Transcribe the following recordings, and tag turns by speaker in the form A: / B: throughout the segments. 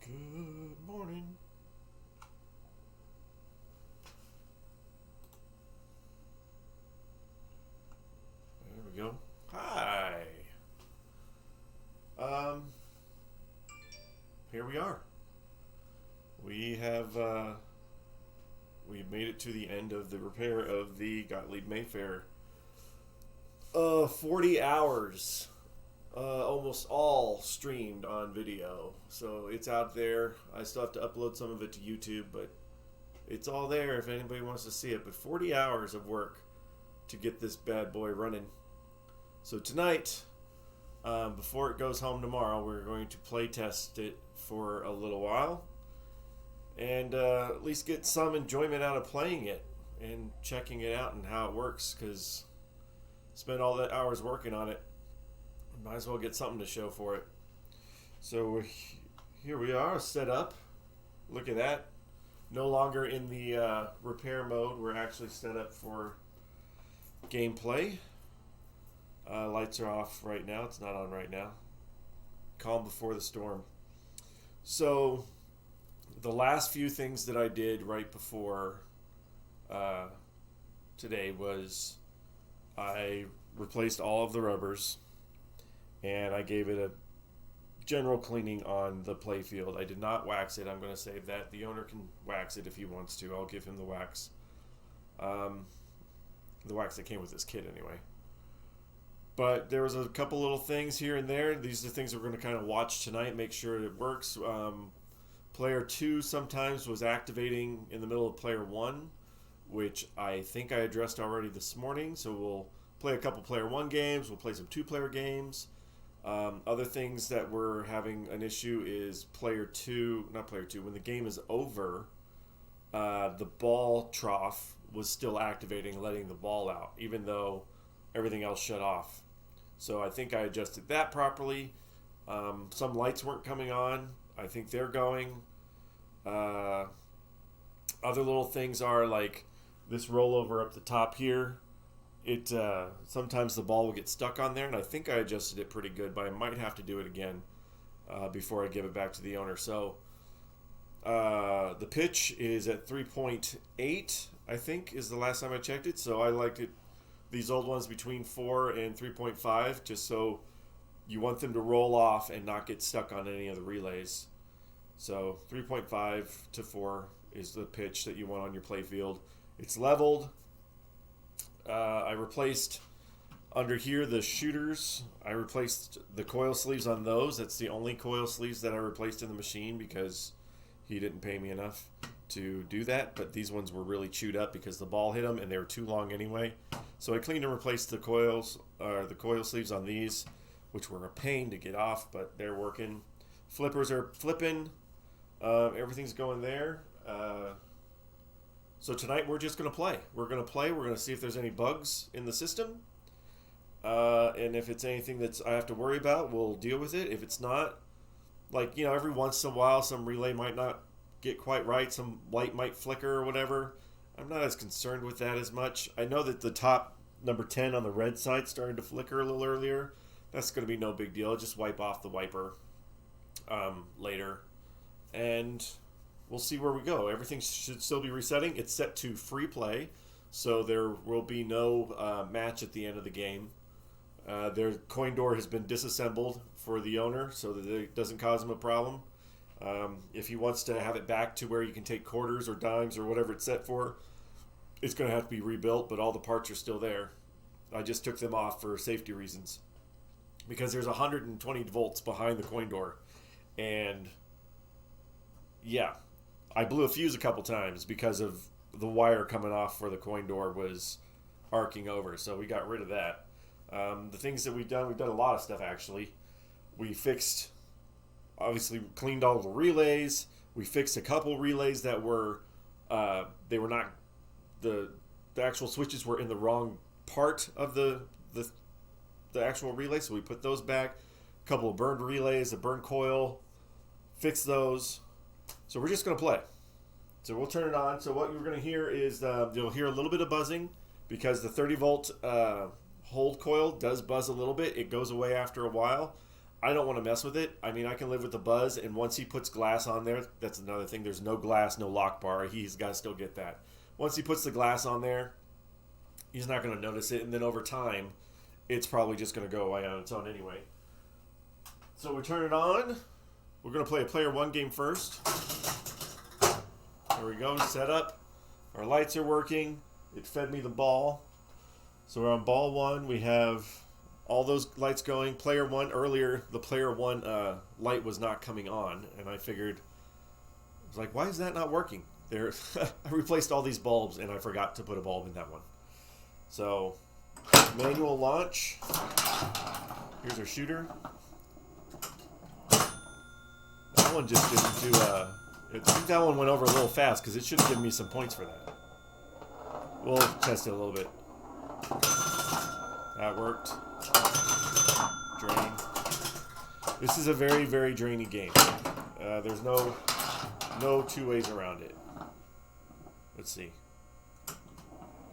A: Good morning. There we go. Hi. Here we are. We have we've made it to the end of the repair of the Gottlieb Mayfair. 40 hours. Almost all streamed on video. So it's out there. I still have to upload some of it to YouTube, but it's all there if anybody wants to see it. But 40 hours of work to get this bad boy running. So tonight, before it goes home tomorrow, we're going to play test it for a little while. And at least get some enjoyment out of playing it and checking it out and how it works, because spent all that hours working on it. Might as well get something to show for it. So here we are, set up. Look at that. No longer in the repair mode. We're actually set up for gameplay. Lights are off right now. It's not on right now. Calm before the storm. So the last few things that I did right before today was I replaced all of the rubbers. And I gave it a general cleaning on the playfield. I did not wax it. I'm going to save that. The owner can wax it if he wants to. I'll give him the wax. The wax that came with this kit anyway. But there was a couple little things here and there. These are the things we're going to kind of watch tonight, make sure it works. Player 2 sometimes was activating in the middle of player 1, which I think I addressed already this morning. So we'll play a couple player 1 games. We'll play some 2-player games. Other things that we're having an issue is when the game is over, the ball trough was still activating, letting the ball out, even though everything else shut off. So I think I adjusted that properly. Some lights weren't coming on. I think they're going. Other little things are like this rollover up the top here. It sometimes the ball will get stuck on there, and I think I adjusted it pretty good, but I might have to do it again before I give it back to the owner. So the pitch is at 3.8, I think, is the last time I checked it. So I liked it, these old ones between 4 and 3.5, just so you want them to roll off and not get stuck on any of the relays. So 3.5 to 4 is the pitch that you want on your playfield. It's leveled. I replaced under here the shooters. I replaced the coil sleeves on those. That's the only coil sleeves that I replaced in the machine because he didn't pay me enough to do that. But these ones were really chewed up because the ball hit them and they were too long anyway. So I cleaned and replaced the coil sleeves on these, which were a pain to get off, but they're working. Flippers are flipping. Everything's going there. So tonight we're just going to play. We're going to see if there's any bugs in the system. And if it's anything that I have to worry about, we'll deal with it. If it's not, every once in a while some relay might not get quite right. Some light might flicker or whatever. I'm not as concerned with that as much. I know that the top number 10 on the red side started to flicker a little earlier. That's going to be no big deal. Just wipe off the wiper. later, and we'll see where we go. Everything should still be resetting. It's set to free play, so there will be no match at the end of the game. Their coin door has been disassembled for the owner so that it doesn't cause him a problem. If he wants to have it back to where you can take quarters or dimes or whatever it's set for, it's going to have to be rebuilt, but all the parts are still there. I just took them off for safety reasons because there's 120 volts behind the coin door. And yeah, I blew a fuse a couple times because of the wire coming off for the coin door was arcing over. So we got rid of that. The things that we've done a lot of stuff actually. We fixed, obviously cleaned all the relays. We fixed a couple relays that were, they were not, the actual switches were in the wrong part of the actual relay, so we put those back. A couple of burned relays, a burned coil, fix those. So we're just going to play. So we'll turn it on. So what you're going to hear is you'll hear a little bit of buzzing because the 30 volt hold coil does buzz a little bit. It goes away after a while. I don't want to mess with it. I mean, I can live with the buzz, and once he puts glass on there, that's another thing. There's no glass, no lock bar. He's got to still get that. Once he puts the glass on there, he's not going to notice it, and then over time, it's probably just going to go away on its own anyway. So we turn it on. We're going to play a player one game first. There we go, set up. Our lights are working. It fed me the ball. So we're on ball one. We have all those lights going. Player one, earlier, the player one light was not coming on, and I figured, I was like, why is that not working? There, I replaced all these bulbs, and I forgot to put a bulb in that one. So, manual launch. Here's our shooter. That one just didn't do I think that one went over a little fast because it should have given me some points for that. We'll test it a little bit. That worked. Drain. This is a very, very drainy game. There's no two ways around it. Let's see.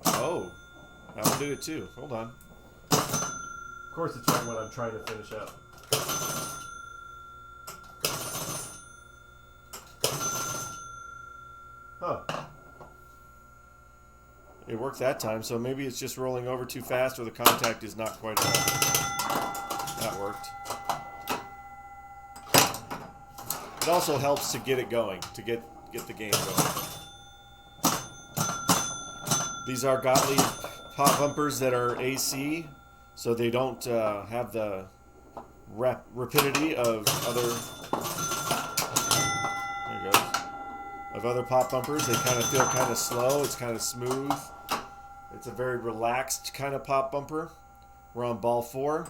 A: Oh, that one did it too. Hold on. Of course it's right when I'm trying to finish up. Huh. It worked that time, so maybe it's just rolling over too fast or the contact is not quite enough. That worked. It also helps to get it going, to get the game going. These are Gottlieb pop bumpers that are AC, so they don't have the rapidity of other. There it goes. Of other pop bumpers. They kind of feel kind of slow. It's kind of smooth. It's a very relaxed kind of pop bumper. We're on ball 4.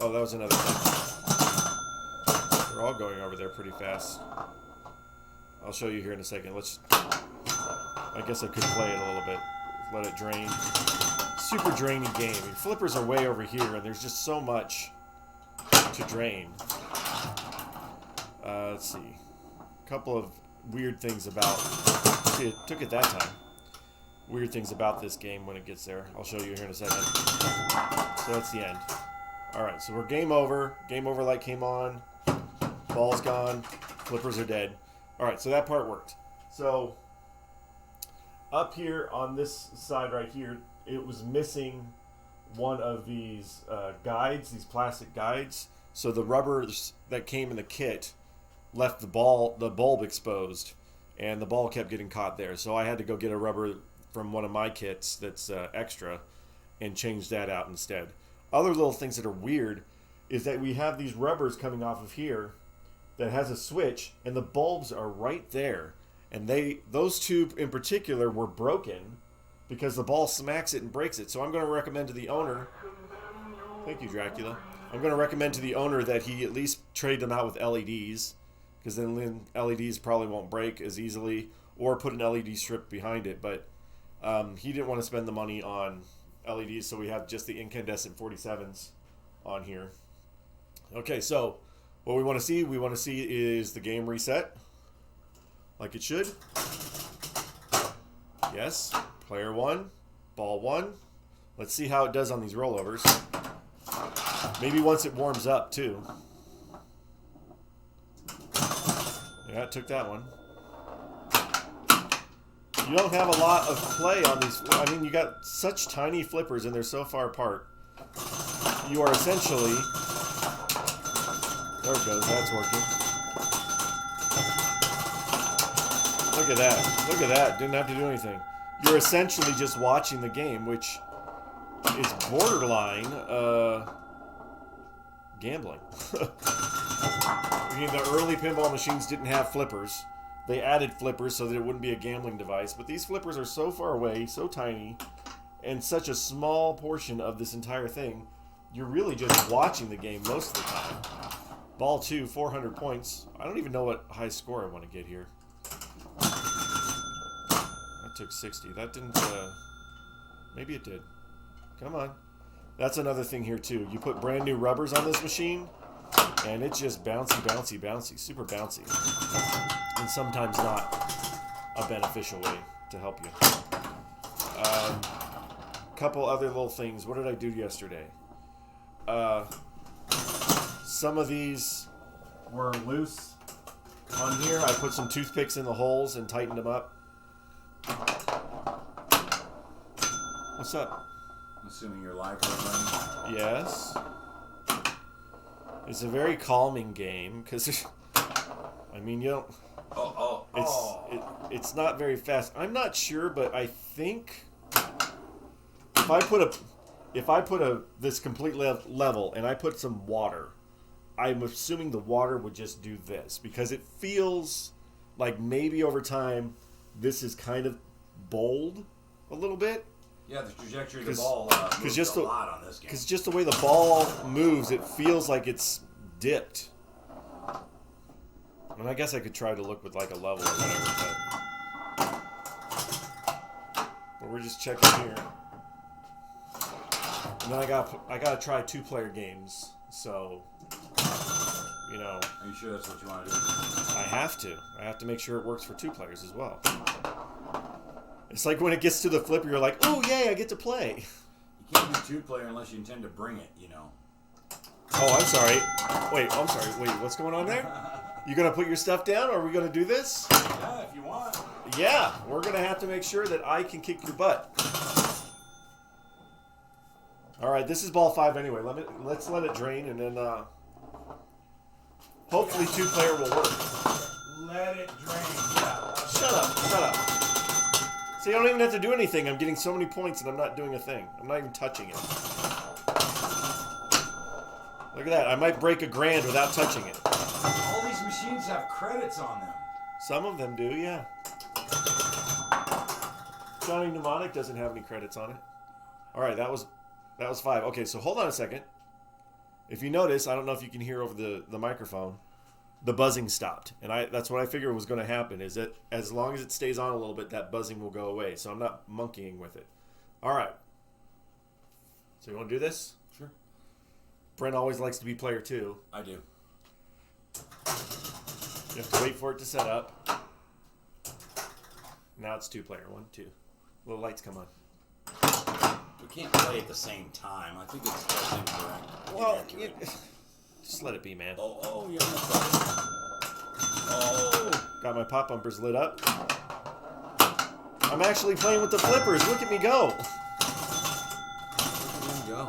A: Oh, that was another thing. They're all going over there pretty fast. I'll show you here in a second. I guess I could play it a little bit. Let it drain. Super drainy game. I mean, flippers are way over here, and there's just so much to drain. Let's see. A couple of weird things about. See, it took it that time. Weird things about this game when it gets there. I'll show you here in a second. So that's the end. Alright, so we're game over. Game over light came on. Ball's gone. Flippers are dead. Alright, so that part worked. So, up here on this side right here, it was missing one of these guides, these plastic guides. So the rubbers that came in the kit left the bulb exposed, and the ball kept getting caught there. So I had to go get a rubber from one of my kits that's extra and change that out instead. Other little things that are weird is that we have these rubbers coming off of here that has a switch, and the bulbs are right there. And those two in particular were broken because the ball smacks it and breaks it. So I'm going to recommend to the owner, thank you, Dracula. I'm going to recommend to the owner that he at least trade them out with LEDs, because then LEDs probably won't break as easily, or put an LED strip behind it. But he didn't want to spend the money on LEDs, so we have just the incandescent 47s on here. Okay, so what we want to see is the game reset, like it should. Yes, player 1, ball 1. Let's see how it does on these rollovers. Maybe once it warms up, too. Yeah, it took that one. You don't have a lot of play on these. I mean, you got such tiny flippers and they're so far apart. You are essentially... There it goes. That's working. Look at that. Look at that. Didn't have to do anything. You're essentially just watching the game, which is borderline gambling. I mean, the early pinball machines didn't have flippers. They added flippers so that it wouldn't be a gambling device. But these flippers are so far away, so tiny, and such a small portion of this entire thing, you're really just watching the game most of the time. Ball 2, 400 points. I don't even know what high score I want to get here. That took 60. That didn't... maybe it did. Come on. That's another thing here, too. You put brand new rubbers on this machine, and it's just bouncy, bouncy, bouncy. Super bouncy. And sometimes not a beneficial way to help you. Couple other little things. What did I do yesterday? Some of these were loose on here. I put some toothpicks in the holes and tightened them up. What's up?
B: I'm assuming you're live running.
A: Yes. It's a very calming game because, I mean, you don't. It's not very fast. I'm not sure, but I think if I put this complete level and I put some water, I'm assuming the water would just do this because it feels like maybe over time this is kind of bowled a little bit.
B: Yeah, the trajectory of the ball moves a lot on this game. Because
A: just the way the ball moves, it feels like it's dipped. And I guess I could try to look with like a level or whatever, but we're just checking here. And then I gotta try 2-player games. So, you know.
B: Are you sure that's what you want to do?
A: I have to. I have to make sure it works for 2 players as well. It's like when it gets to the flipper, you're like, oh, yay, I get to play.
B: You can't do 2-player unless you intend to bring it, you know.
A: Oh, I'm sorry. Wait, I'm sorry. Wait, what's going on there? You going to put your stuff down, or are we going to do this?
B: Yeah, if you want.
A: Yeah, we're going to have to make sure that I can kick your butt. All right, this is ball 5 anyway. Let's let it drain, and then hopefully 2-player will work.
B: Let it drain. Yeah.
A: Shut up. See, I don't even have to do anything. I'm getting so many points, and I'm not doing a thing. I'm not even touching it. Look at that. I might break $1,000 without touching it.
B: All these machines have credits on them.
A: Some of them do, yeah. Johnny Mnemonic doesn't have any credits on it. All right, that was 5. Okay, so hold on a second. If you notice, I don't know if you can hear over the microphone, the buzzing stopped. And that's what I figured was going to happen, is that as long as it stays on a little bit, that buzzing will go away. So I'm not monkeying with it. All right. So you want to do this?
B: Sure.
A: Brent always likes to be player 2.
B: I do.
A: You have to wait for it to set up. Now it's 2-player. 1, 2. Little lights come on.
B: We can't play at the same time. I think it's incorrect.
A: Well, just let it be, man.
B: Oh, you're on the side. Oh.
A: Got my pop bumpers lit up. I'm actually playing with the flippers. Look at me go.
B: There you go.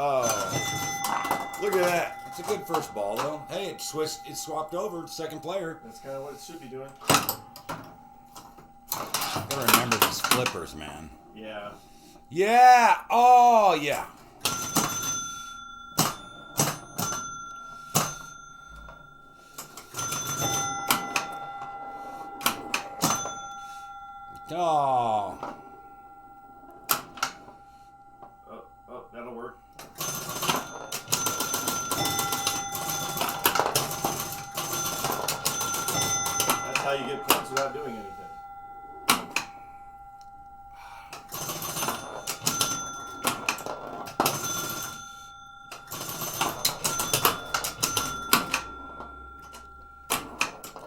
A: Oh. Look at that.
B: It's a good first ball, though. Hey, it swapped over to 2nd player.
A: That's kind of what it should be doing.
B: Gotta remember these flippers, man.
A: Yeah.
B: Yeah! Oh, yeah. Oh.
A: Oh, that'll work. That's how you get points without doing anything.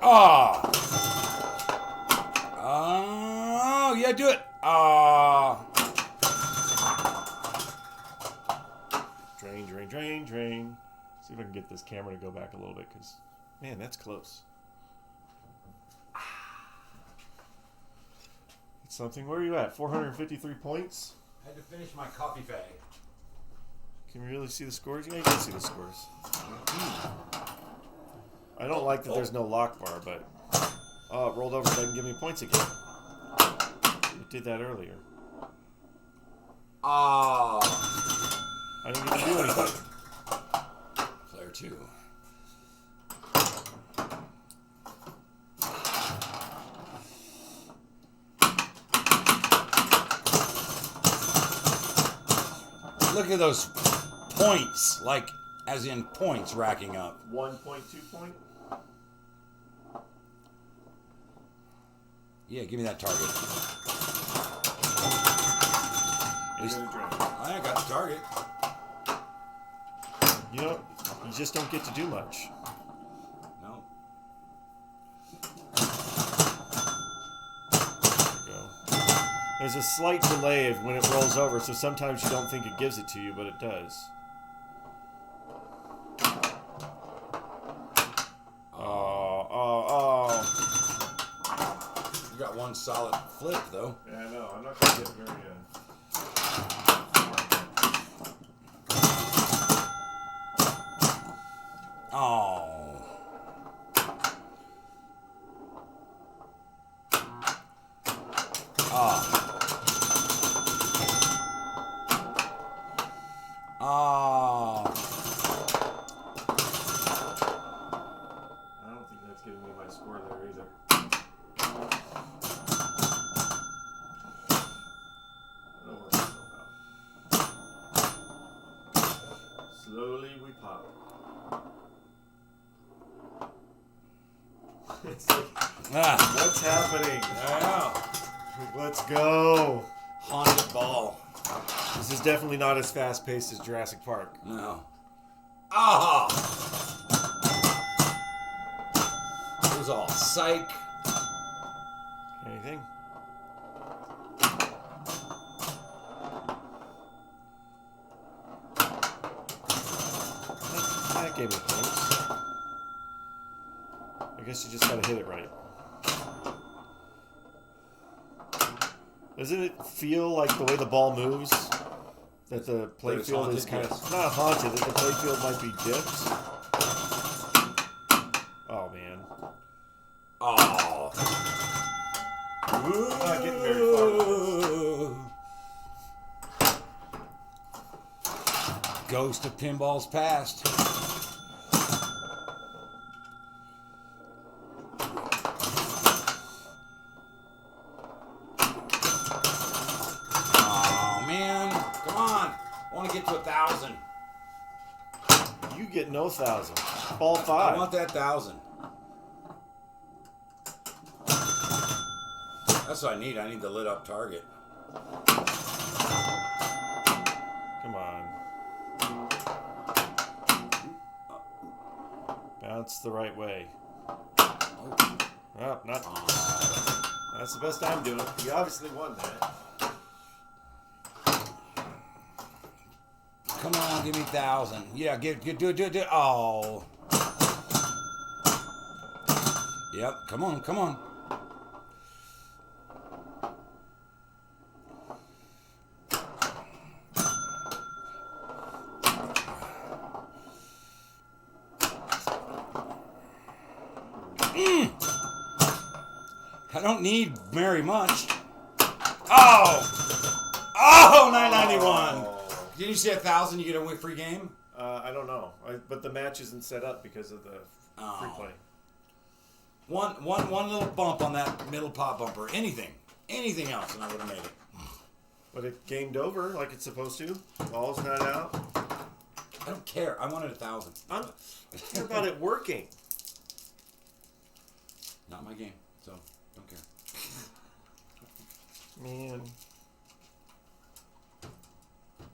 B: Oh. it, do it.
A: Drain, drain, drain, drain. See if I can get this camera to go back a little bit, because, man, that's close. It's something. Where are you at? 453 points?
B: I had to finish my coffee bag.
A: Can you really see the scores? Yeah, you can see the scores. I don't like that there's no lock bar, but... Oh, it rolled over and doesn't give me points again. It did that earlier.
B: I
A: didn't get to do anything.
B: Player 2. Look at those points, like, as in points racking up.
A: 1.2 point?
B: Yeah, give me that target. I got the target.
A: You know, you just don't get to do much.
B: No.
A: There you go. There's a slight delay of when it rolls over, so sometimes you don't think it gives it to you, but it does.
B: You got one solid flip, though.
A: Yeah, I know. I'm not going to get very... I don't think that's giving me my score there either. It'll work itself out. Slowly we pop. It's like, what's happening?
B: I know.
A: Let's go.
B: Haunted ball.
A: This is definitely not as fast paced as Jurassic Park.
B: No. It was all psych.
A: Anything? That gave me points. I guess you just gotta hit it right. Doesn't it feel like the way the ball moves that the playfield is kind of not haunted, that the playfield might be dipped? Oh man. Not getting very far with this.
B: Ghost of pinball's past. Get to 1,000.
A: You get no 1,000. Ball 5.
B: I want that 1,000. That's what I need. I need the lit up target.
A: Come on. Bounce the right way. Oh, not. That's the best I'm doing. You obviously won that.
B: Come on, give me 1,000. Yeah, do it. Oh. Yep, come on. I don't need very much. Oh, 991. Did you say 1,000? You get a free game?
A: I don't know, but the match isn't set up because of the free play.
B: One little bump on that middle pop bumper. Anything else, and I would have made it.
A: But it gamed over like it's supposed to. Ball's not out.
B: I don't care. I wanted 1,000.
A: I'm care about it working.
B: Not my game, so don't care.
A: Man.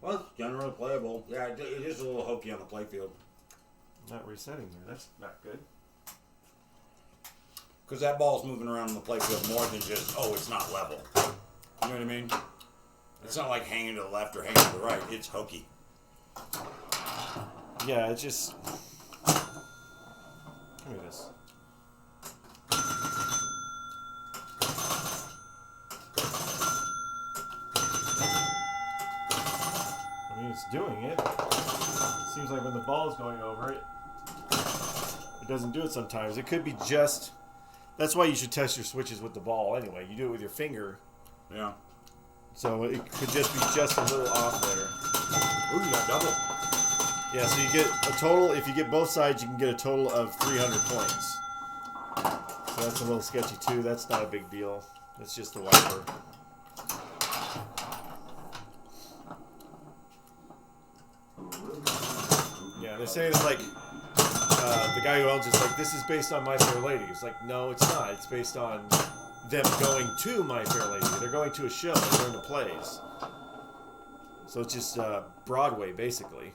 B: Well, it's generally playable. Yeah, it is a little hokey on the playfield.
A: Not resetting there. That's not good.
B: Because that ball's moving around on the playfield more than just, it's not level. You know what I mean? It's not like hanging to the left or hanging to the right. It's hokey.
A: Yeah, it's just... Give me this. I mean, it's doing it. Seems like when the ball is going over it, it doesn't do it sometimes. It could be just... That's why you should test your switches with the ball anyway. You do it with your finger.
B: Yeah.
A: So it could just be just a little off there.
B: Ooh, you got double.
A: Yeah, so you get a total, if you get both sides, you can get a total of 300 points. So that's a little sketchy too. That's not a big deal. That's just the wiper. Yeah, they're saying it's like, the guy who owns it's like, this is based on My Fair Lady. It's like, no, it's not. It's based on them going to My Fair Lady. They're going to a show. They're going to plays. So it's just Broadway, basically.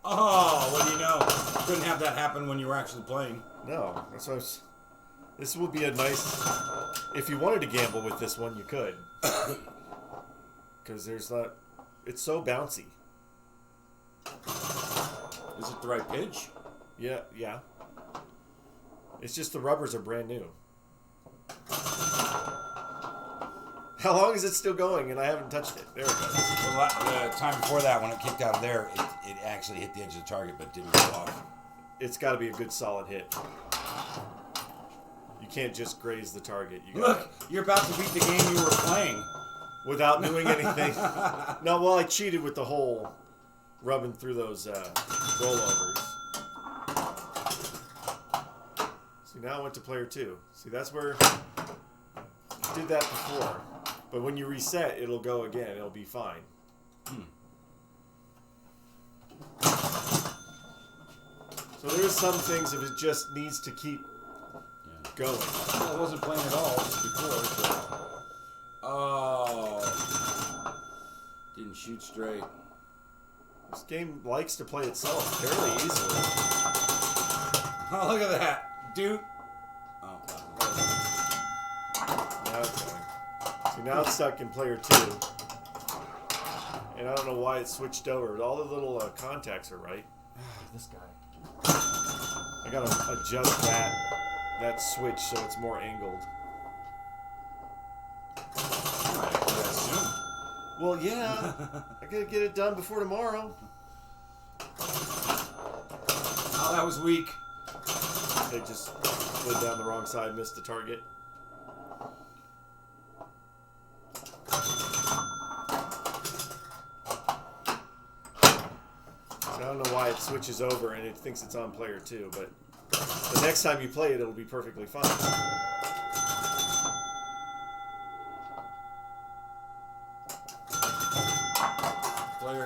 B: Oh, what do you know? Couldn't have that happen when you were actually playing.
A: No, that's what I was... This would be a nice... If you wanted to gamble with this one, you could. Because there's that... It's so bouncy.
B: Is it the right pitch?
A: Yeah, yeah. It's just the rubbers are brand new. How long is it still going? And I haven't touched it. There it goes.
B: Well, the time before that, when it kicked out of there, it actually hit the edge of the target, but didn't go off.
A: It's got to be a good solid hit. You can't just graze the target. You
B: Look, you're about to beat the game you were playing.
A: Without doing anything. No, well, I cheated with the whole rubbing through those rollovers. See, now I went to player 2. See, that's where I did that before. But when you reset, it'll go again. It'll be fine. So there's some things if it just needs to keep going.
B: Well, I wasn't playing at all before. So. Oh. Didn't shoot straight.
A: This game likes to play itself fairly easily.
B: Oh, look at that. Dude. Oh,
A: now it's going. See, now it's stuck in player 2. And I don't know why it switched over. All the little contacts are right. This guy. I gotta adjust that switch so it's more angled. Well, yeah. I gotta get it done before tomorrow.
B: Oh, that was weak.
A: It just slid down the wrong side, missed the target. I don't know why it switches over and it thinks it's on player 2, but the next time you play it, it'll be perfectly fine.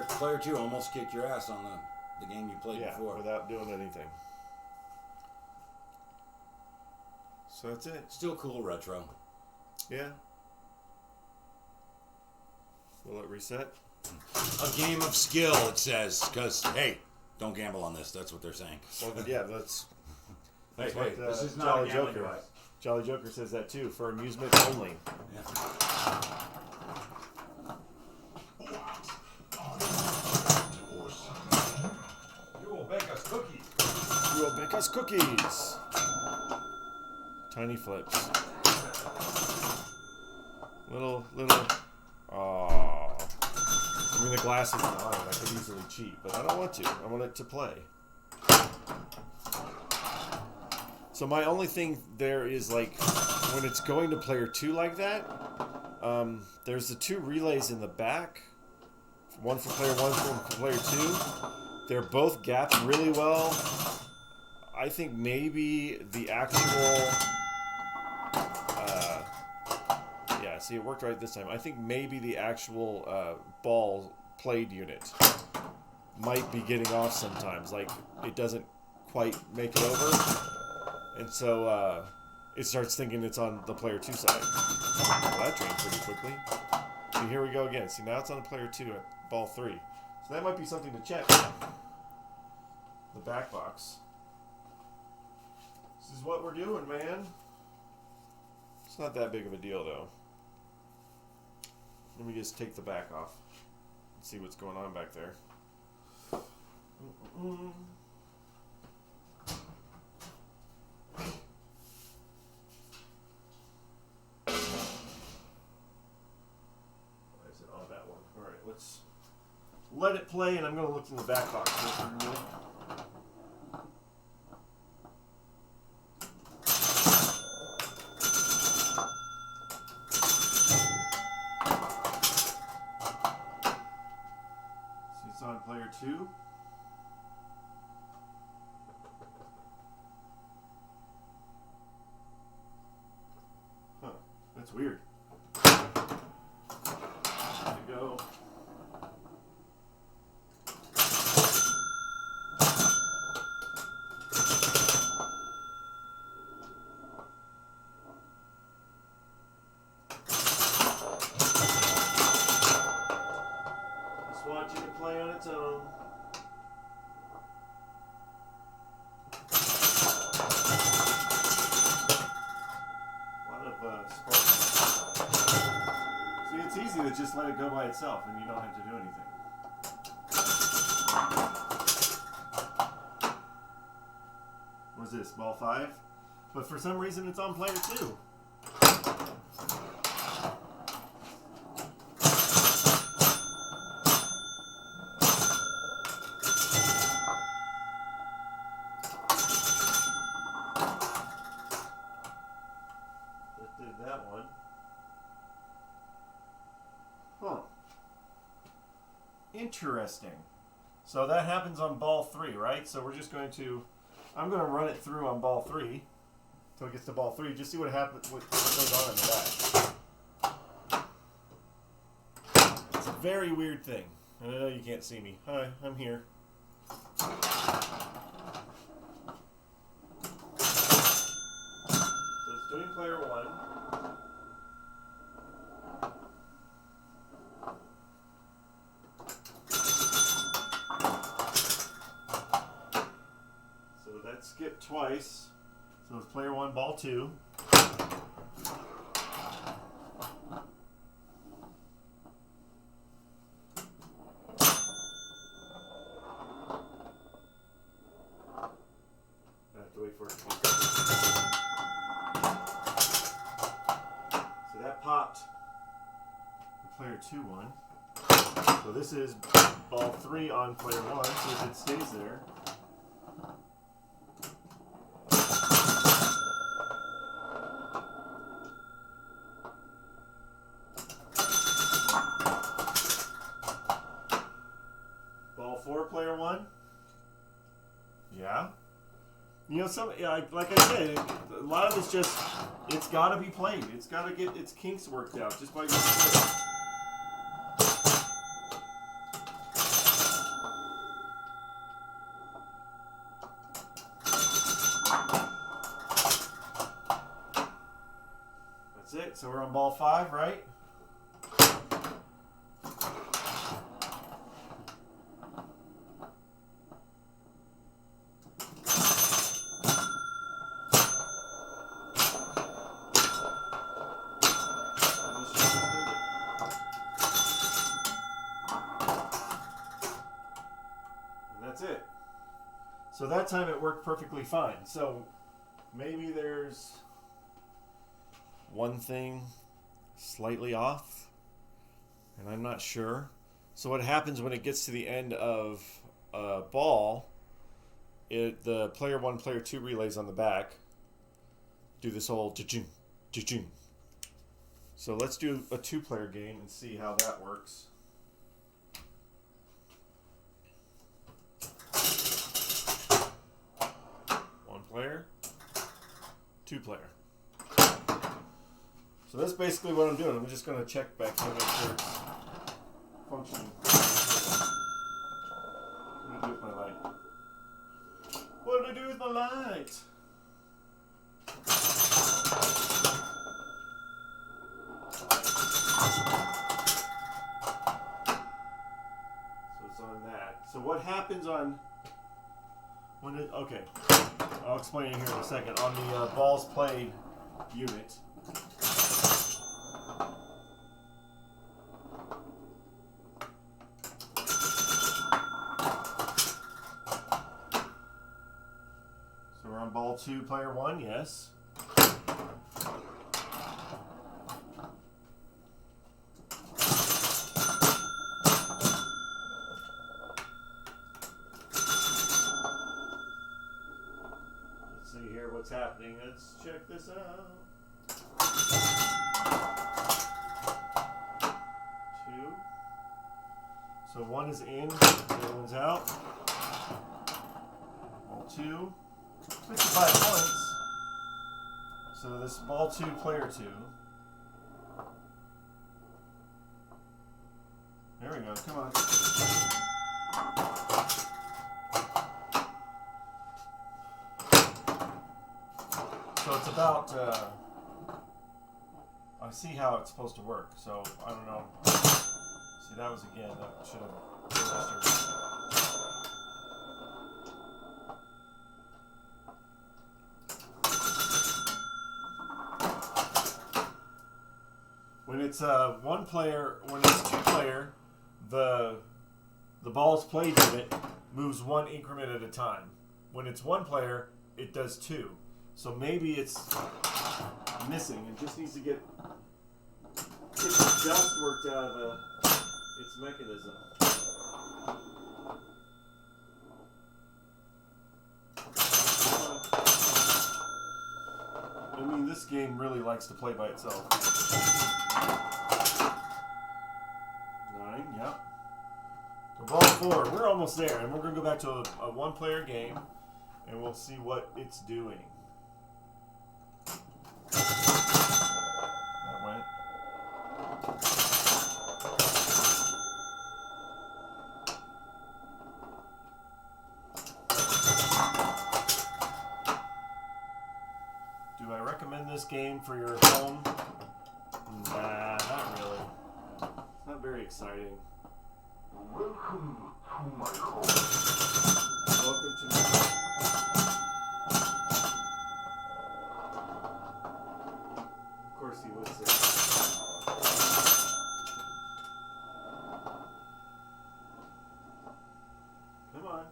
B: Player 2 almost kicked your ass on the game you played before.
A: Without doing anything. So that's it.
B: Still cool retro.
A: Yeah. Will it reset?
B: A game of skill, it says. Because, hey, don't gamble on this. That's what they're saying.
A: Well, yeah, that's
B: Hey,
A: what,
B: this is not
A: Jolly
B: a gambling
A: Joker.
B: device.
A: Jolly Joker says that too, for amusement only.
B: Yeah. You will bake us cookies.
A: You will make us cookies. Tiny flips. Little. Aww. I mean, the glass isn't on it. I could easily cheat, but I don't want to. I want it to play. So my only thing there is, like, when it's going to player 2 like that, there's the 2 relays in the back. One for player 1, one for player 2. They're both gapped really well. I think maybe the actual... yeah, see, it worked right this time. I think maybe the actual ball played unit might be getting off sometimes. Like, it doesn't quite make it over. And so it starts thinking it's on the player 2 side. Well, that drained pretty quickly. See, here we go again. See, now it's on the player 2 at ball 3. So that might be something to check. The back box. This is what we're doing, man. It's not that big of a deal, though. Let me just take the back off and see what's going on back there. Why is it on that one? All right, let's let it play, and I'm going to look in the back box for a minute. See, it's on player 2. Huh, that's weird. There you go. Just want you to play on its own. See, it's easy to just let it go by itself and you don't have to do anything. What's this, ball 5? But for some reason it's on player 2. That did that one. Huh. Interesting. So that happens on ball 3, right? So we're just going to, I'm going to run it through on ball 3 until it gets to ball 3. Just see what happens, what goes on in the back. It's a very weird thing. And I know you can't see me. Hi, I'm here. So it's doing player 1. Skip twice, so it's player 1, ball 2. I have to wait for it to come. So that popped the player 2 one. So this is ball 3 on player 1, so if it stays there. Player 1. Yeah. You know, like I said, a lot of it's just, it's got to be played. It's got to get its kinks worked out just by using it. That's it. So we're on ball 5, right? That's it. So that time it worked perfectly fine. So maybe there's one thing slightly off, and I'm not sure. So what happens when it gets to the end of a ball, the player 1, player 2 relays on the back do this whole cha-ching, cha-ching. So let's do a 2-player game and see how that works. Player, 2-player. So that's basically what I'm doing. I'm just going to check back to make sure it's functioning. What did I do with my light? What did I do with my light? So it's on that. So what happens on when it, okay, I'll explain it here in a second. On the balls played unit, So we're on ball 2, player 1, yes. Let's see here what's happening. Let's check this out. 2. So 1 is in, the other one's out. Ball 2. 55 points. So this ball 2, player 2. There we go. Come on. So it's about. I see how it's supposed to work. So I don't know. See, that was again. That should have registered. When it's one player, when it's 2 player, the balls played in it moves 1 increment at a time. When it's 1 player, it does 2. So maybe it's missing. It just needs to get the dust worked out of its mechanism. I mean, this game really likes to play by itself. 9, yep. So ball 4, we're almost there, and we're going to go back to a 1-player game, and we'll see what it's doing. That went. Do I recommend this game for your home? Nah, not really. It's not very exciting.
C: Welcome to my home.
A: Welcome to my home. Of course he would say. Come on.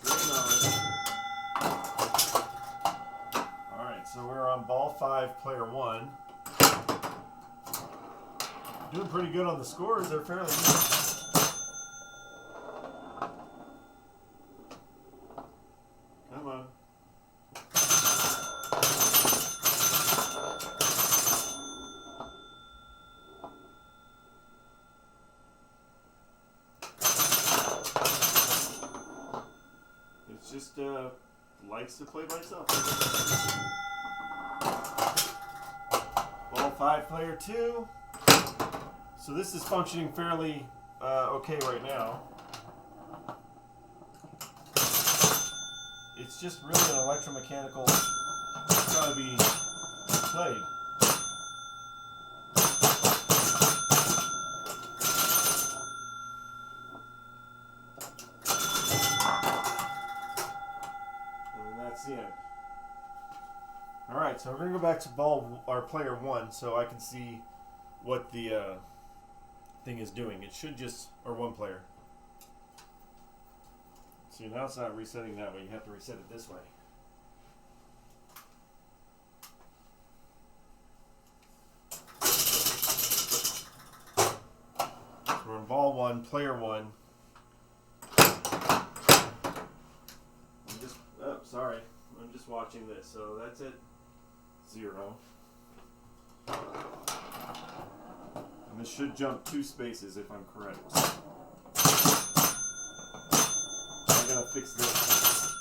A: Dream on. Alright, so we're on ball 5, player 1. Doing pretty good on the scores. They're fairly good. Come on. It's just likes to play by itself. Ball 5, player 2. So this is functioning fairly okay right now. It's just really an electromechanical. It's got to be played. And that's the end. All right, so we're gonna go back to player 1, so I can see what the thing is doing. It should just, or 1 player. See, now it's not resetting that way. You have to reset it this way. So we're in ball 1, player 1. I'm just watching this. So that's at 0. And this should jump 2 spaces if I'm correct. I gotta fix this.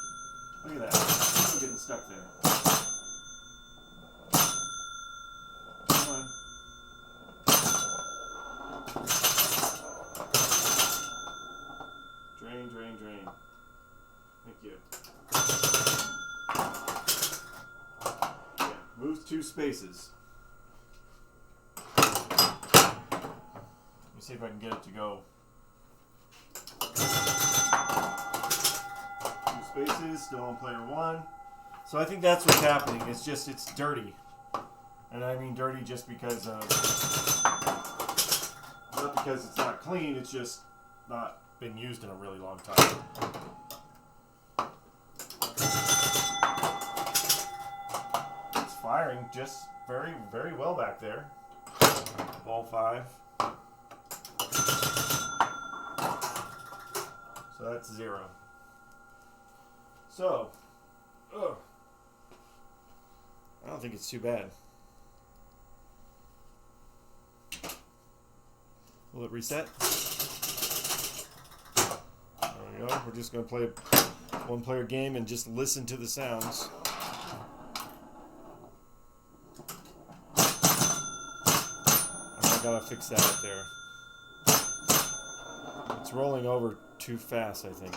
A: Look at that. I'm getting stuck there. Come on. Drain, drain, drain. Thank you. Yeah, moves 2 spaces. Let me see if I can get it to go. 2 spaces, still on player 1. So I think that's what's happening. It's just, it's dirty. And I mean dirty just because of, not because it's not clean, it's just not been used in a really long time. firing just very, very well back there. Ball 5. So that's 0. So, I don't think it's too bad. Will it reset? There we go. We're just going to play a one-player game and just listen to the sounds. I gotta fix that up there. It's rolling over too fast, I think.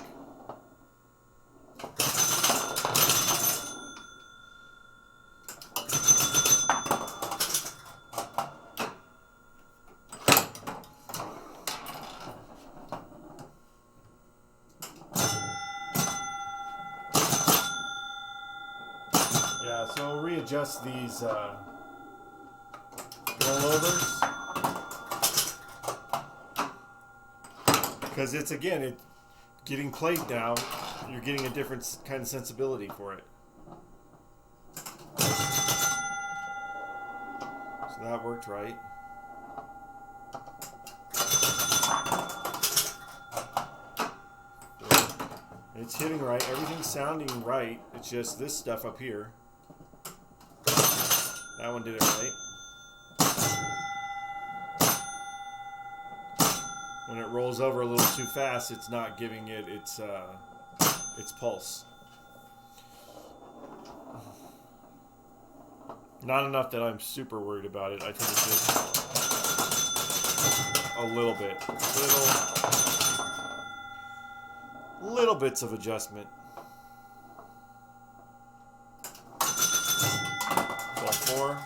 A: Yeah, so we'll readjust these rollovers. Because it's, again, it getting played now, you're getting a different kind of sensibility for it. So that worked right. It's hitting right. Everything's sounding right. It's just this stuff up here. That one did it right. When it rolls over a little too fast, it's not giving it its pulse. Not enough that I'm super worried about it. I think it's just a little bit. Little bits of adjustment. Ball 4.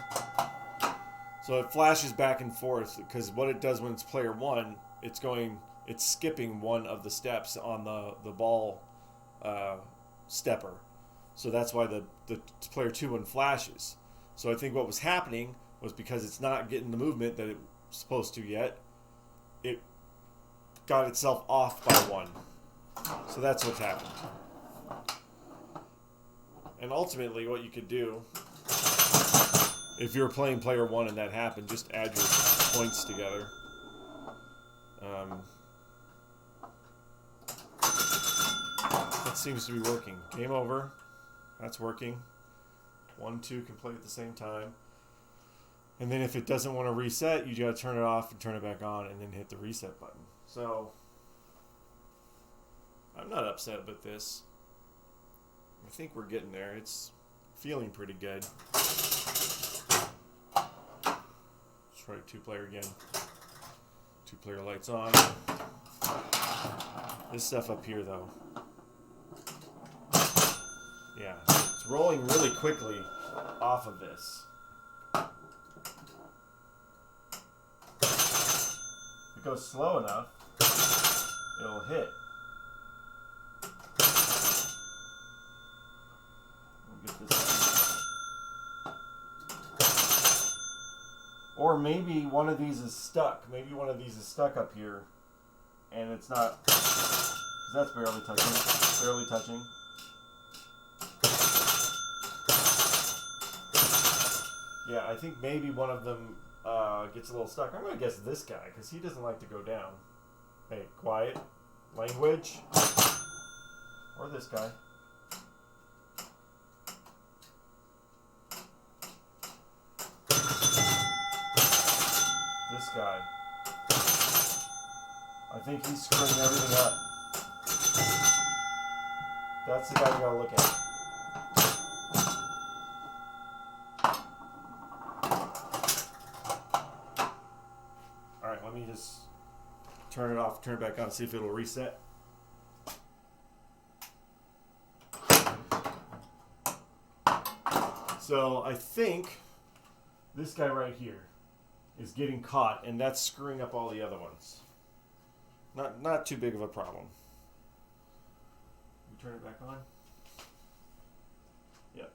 A: So it flashes back and forth because what it does when it's player 1, it's skipping one of the steps on the ball stepper. So that's why the player 2 one flashes. So I think what was happening was because it's not getting the movement that it was supposed to yet, it got itself off by 1. So that's what's happened. And ultimately what you could do, if you're playing player 1 and that happened, just add your points together. That seems to be working. Game over. That's working. 1, 2 can play at the same time. And then if it doesn't want to reset, you gotta turn it off and turn it back on and then hit the reset button. So I'm not upset with this. I think we're getting there. It's feeling pretty good. Let's try 2-player again. 2-player lights on. This stuff up here, though. Yeah, it's rolling really quickly off of this. If it goes slow enough, it'll hit. We'll get this. Or maybe one of these is stuck. Maybe one of these is stuck up here, and it's not. Because that's barely touching. Barely touching. Yeah, I think maybe one of them gets a little stuck. I'm going to guess this guy, because he doesn't like to go down. Hey, quiet. Language. Or this guy. This guy. I think he's screwing everything up. That's the guy you gotta look at. Alright, let me just turn it off, turn it back on, see if it'll reset. So I think this guy right here is getting caught, and that's screwing up all the other ones. Not too big of a problem. You turn it back on? Yep.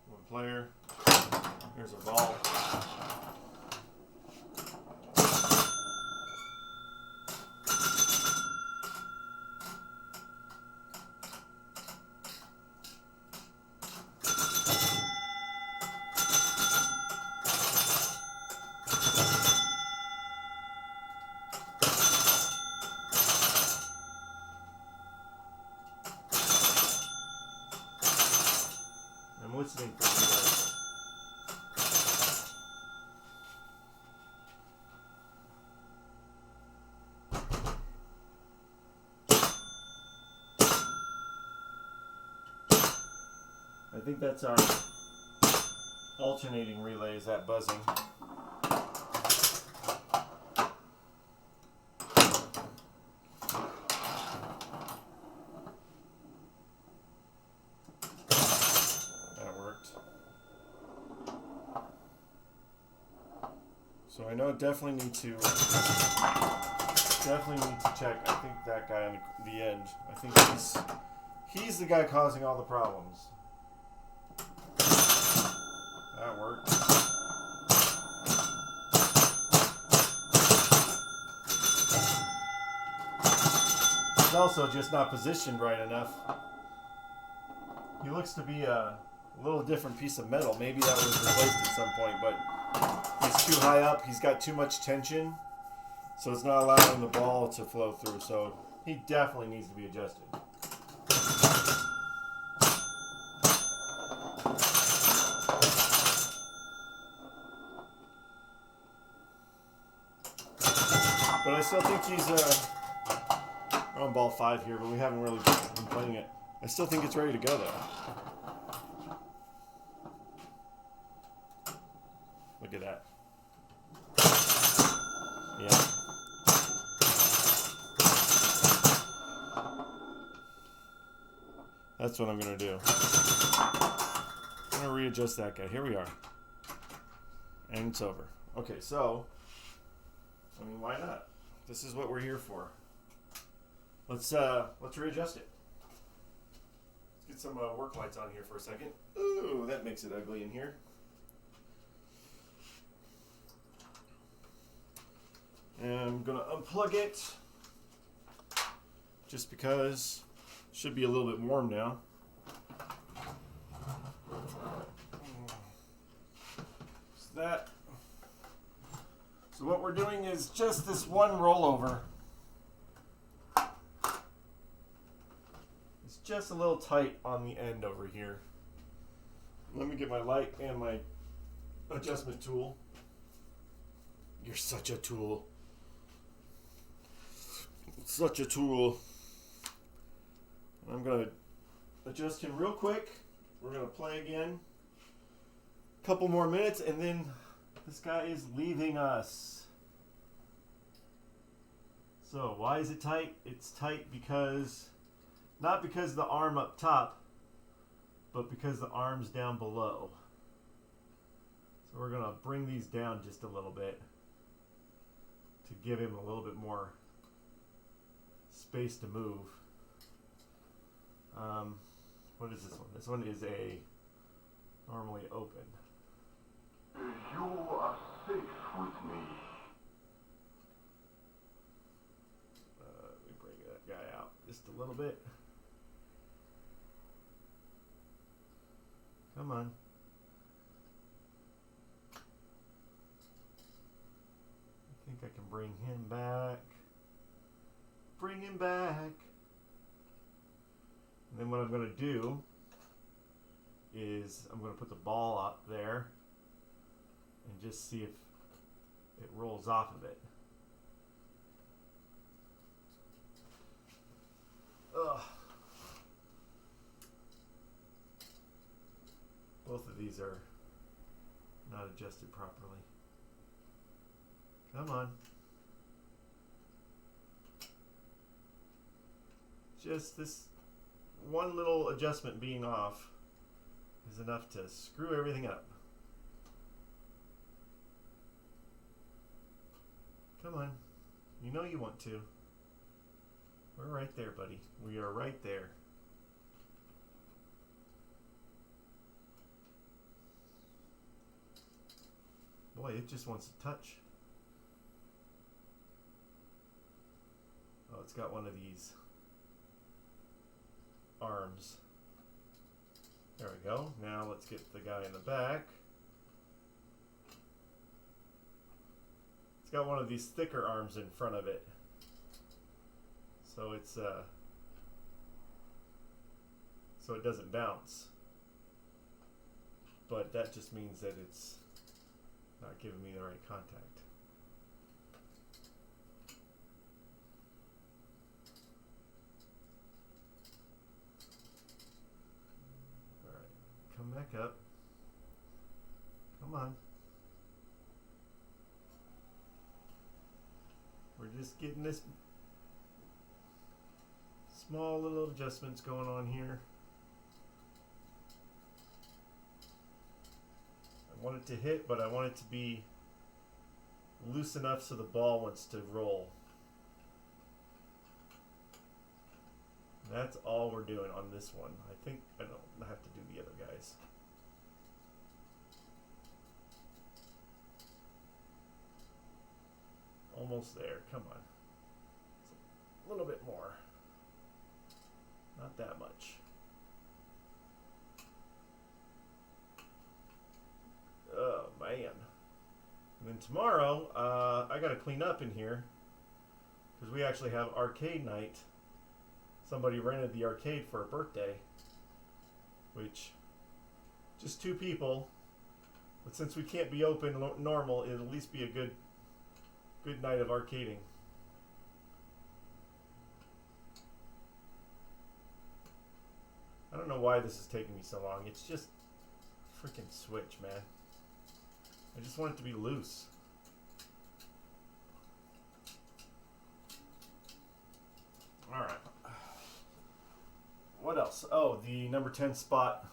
A: 1 player. There's a ball. listening for relays. I think that's our alternating relay, is that buzzing. That worked. So I know definitely need to check. I think that guy on the end. I think he's the guy causing all the problems. That worked. He's also just not positioned right enough. He looks to be a little different piece of metal. Maybe that was replaced at some point, but he's too high up. He's got too much tension, so it's not allowing the ball to flow through. So he definitely needs to be adjusted. But I still think he's we're on ball 5 here, but we haven't really been playing it. I still think it's ready to go though. Look at that. Yeah. That's what I'm gonna do. I'm gonna readjust that guy. Here we are. And it's over. Okay, so I mean, why not? This is what we're here for. Let's readjust it. Let's get some work lights on here for a second. Ooh, that makes it ugly in here. And I'm gonna unplug it just because it should be a little bit warm now. So that. So what we're doing is just this one rollover. It's just a little tight on the end over here. Let me get my light and my adjustment tool. You're such a tool. Such a tool. I'm going to adjust him real quick. We're going to play again. Couple more minutes and then this guy is leaving us. So why is it tight? It's tight because, not because the arm up top, but because the arm's down below. So we're going to bring these down just a little bit to give him a little bit more space to move. What is this one? This one is a normally open.
C: You are safe with me.
A: Let me bring that guy out just a little bit. Come on. I think I can bring him back. Bring him back. And then what I'm going to do is I'm going to put the ball up there and just see if it rolls off of it. Ugh. Both of these are not adjusted properly. Come on. Just this one little adjustment being off is enough to screw everything up. Come on. You know you want to. We're right there, buddy. We are right there. Boy, it just wants to touch. Oh, it's got one of these arms. There we go. Now let's get the guy in the back. It's got one of these thicker arms in front of it. So it's so it doesn't bounce. but that just means that it's not giving me the right contact. Alright, come back up. Come on. We're just getting this small little adjustments going on here. I want it to hit, but I want it to be loose enough so the ball wants to roll. That's all we're doing on this one. I think I don't have to do the other guys. Almost there. Come on. A little bit more. Not that much. Oh, man. And then tomorrow, I got to clean up in here because we actually have arcade night. Somebody rented the arcade for a birthday, which just 2 people. But since we can't be open normal, it'll at least be a good night of arcading. I don't know why this is taking me so long. It's just freaking Switch, man. I just want it to be loose. Alright. What else? Oh, the number 10 spot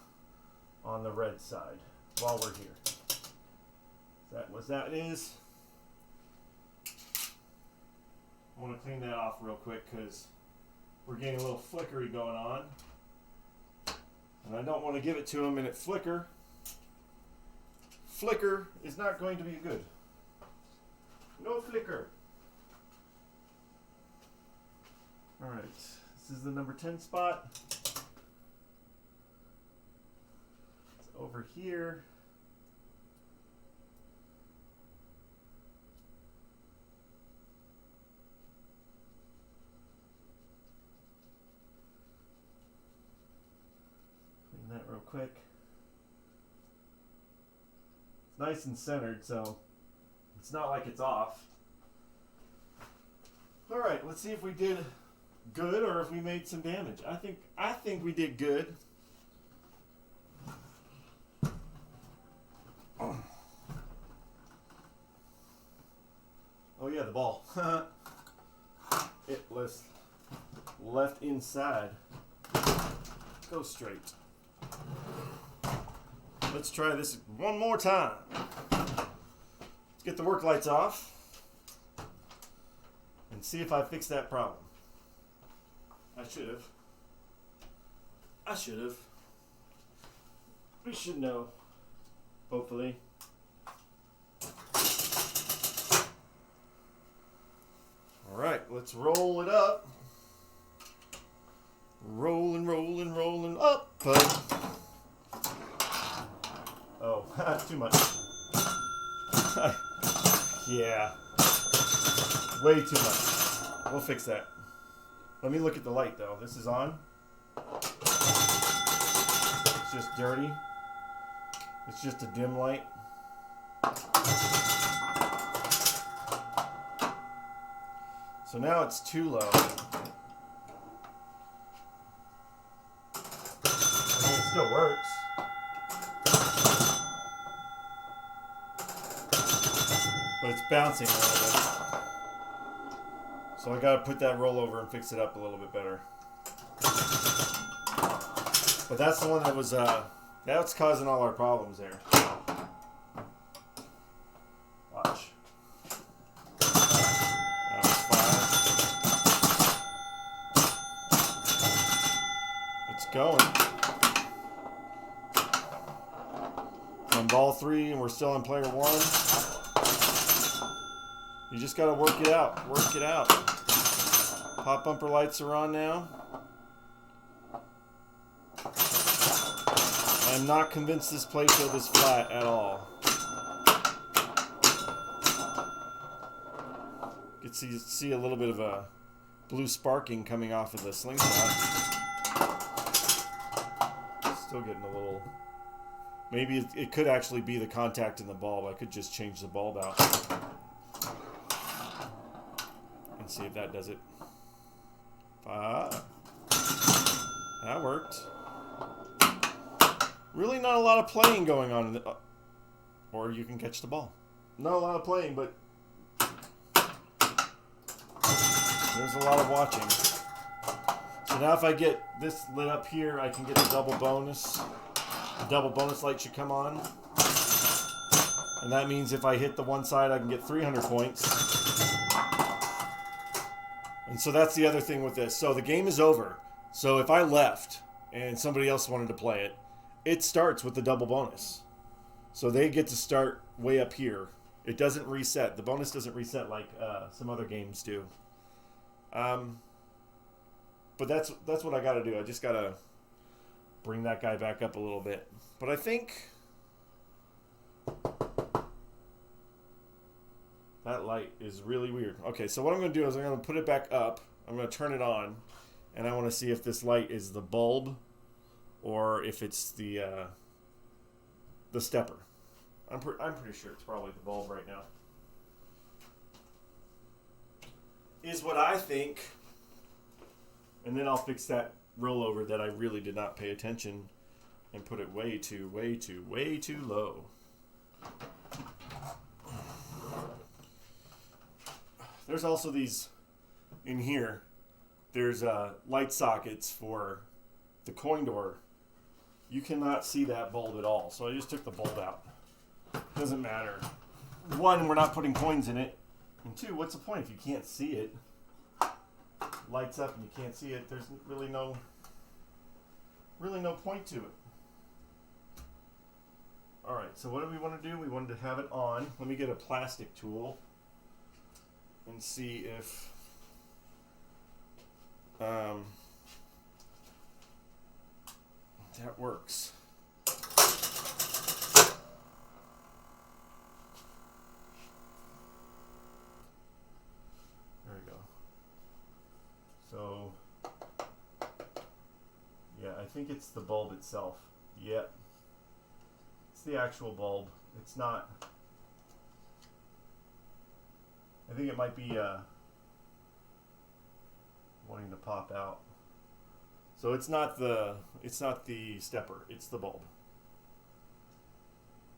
A: on the red side while we're here. Is that what that is? I want to clean that off real quick because we're getting a little flickery going on. And I don't want to give it to him and it flicker. Flicker is not going to be good. No flicker. Alright, this is the number 10 spot. It's over here. Clean that real quick. It's nice and centered, so it's not like it's off. Alright, let's see if we did good or if we made some damage. I think we did good. Oh yeah, the ball. It was left inside. Go straight. Let's try this one more time. Let's get the work lights off and see if I fix that problem. I should have. We should know. Hopefully. Alright, let's roll it up. Rolling up. Oh, too much. Yeah. Way too much. We'll fix that. Let me look at the light though. This is on. It's just dirty. It's just a dim light. So now it's too low. I mean, it still works. But it's bouncing a little bit. So I gotta put that rollover and fix it up a little bit better. But that's the one that was, that's causing all our problems there. Watch. That was 5. It's going. On ball 3 and we're still in player 1. You just gotta work it out. Work it out. Pop bumper lights are on now. I'm not convinced this playfield is flat at all. You can see a little bit of a blue sparking coming off of the slingshot. Still getting a Maybe it could actually be the contact in the bulb. I could just change the bulb out and see if that does it. That worked. Really not a lot of playing going on. Or you can catch the ball. Not a lot of playing, but there's a lot of watching. So now if I get this lit up here, I can get a double bonus. The double bonus light should come on. And that means if I hit the one side, I can get 300 points. And so that's the other thing with this. So the game is over. So if I left and somebody else wanted to play it, it starts with the double bonus. So they get to start way up here. It doesn't reset. The bonus doesn't reset like some other games do. But that's what I got to do. I just got to bring that guy back up a little bit. But I think that light is really weird. Okay, so what I'm going to do is I'm going to put it back up. I'm going to turn it on. And I want to see if this light is the bulb or if it's the stepper. I'm pretty sure it's probably the bulb right now. Is what I think. And then I'll fix that rollover that I really did not pay attention and put it way too low. There's also these in here. There's light sockets for the coin door. You cannot see that bulb at all. So I just took the bulb out. Doesn't matter. One, we're not putting coins in it. And two, what's the point if you can't see it? Lights up and you can't see it. There's really no point to it. All right, so what do we want to do? We wanted to have it on. Let me get a plastic tool and see if that works. There we go. So, yeah, I think it's the bulb itself. Yep. It's the actual bulb. It's not. I think it might be wanting to pop out. So it's not the stepper, it's the bulb.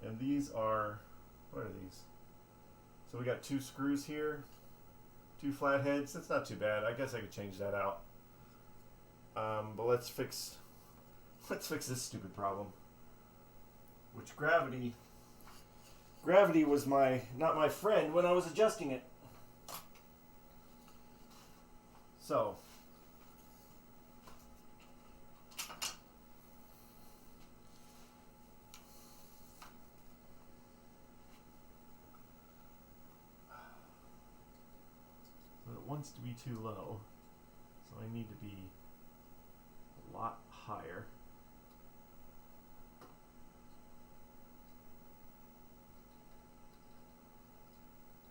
A: And these are, what are these? So we got 2 screws here, 2 flatheads. That's not too bad. I guess I could change that out. But let's fix this stupid problem. Which gravity was not my friend when I was adjusting it. So it wants to be too low, so I need to be a lot higher.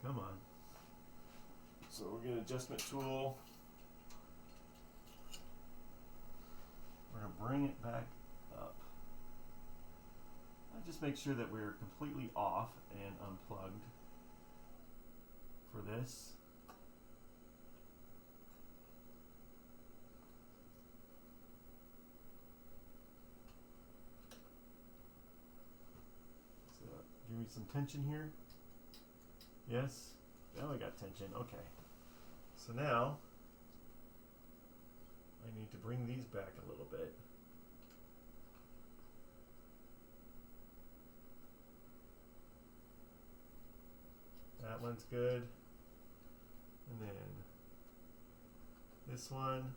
A: Come on. So we'll get an adjustment tool. We're going to bring it back up. I just make sure that we're completely off and unplugged for this. So give me some tension here. Yes? Now I got tension. Okay. So now I need to bring these back a little bit. That one's good. And then this one.